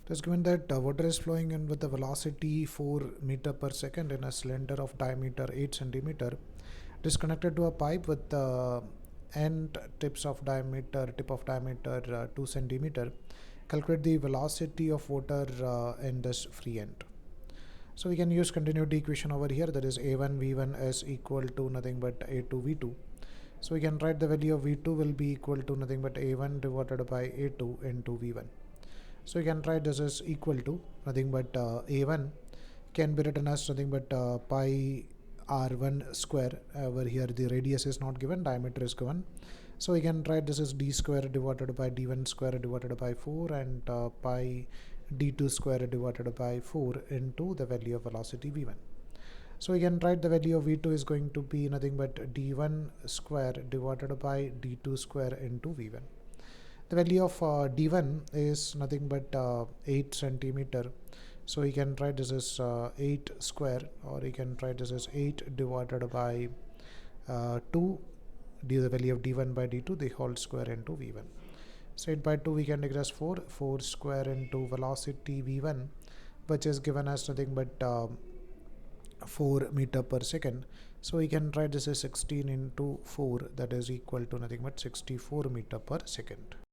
It is given that water is flowing in with a velocity 4 meter per second in a cylinder of diameter 8 centimeter. It is connected to a pipe with end tip of diameter 2 centimeter. Calculate the velocity of water in this free end. So we can use continuity equation over here, that is a1 v1 is equal to nothing but a2 v2. So we can write the value of v2 will be equal to nothing but a1 divided by a2 into v1. So we can write this is equal to nothing but a1 can be written as nothing but pi r1 square. Over here the radius is not given, diameter is given. So we can write this is d square divided by d1 square divided by 4 and pi d2 square divided by 4 into the value of velocity v1. So we can write the value of v2 is going to be nothing but d1 square divided by d2 square into v1. The value of d1 is nothing but 8 centimeter. So we can write this as 8 square, or we can write this as 8 divided by 2, the value of d1 by d2, the whole square into v1. So 8 by 2 we can take it as 4 square into velocity v1, which is given as nothing but 4 meter per second. So we can write this as 16 into 4, that is equal to nothing but 64 meter per second.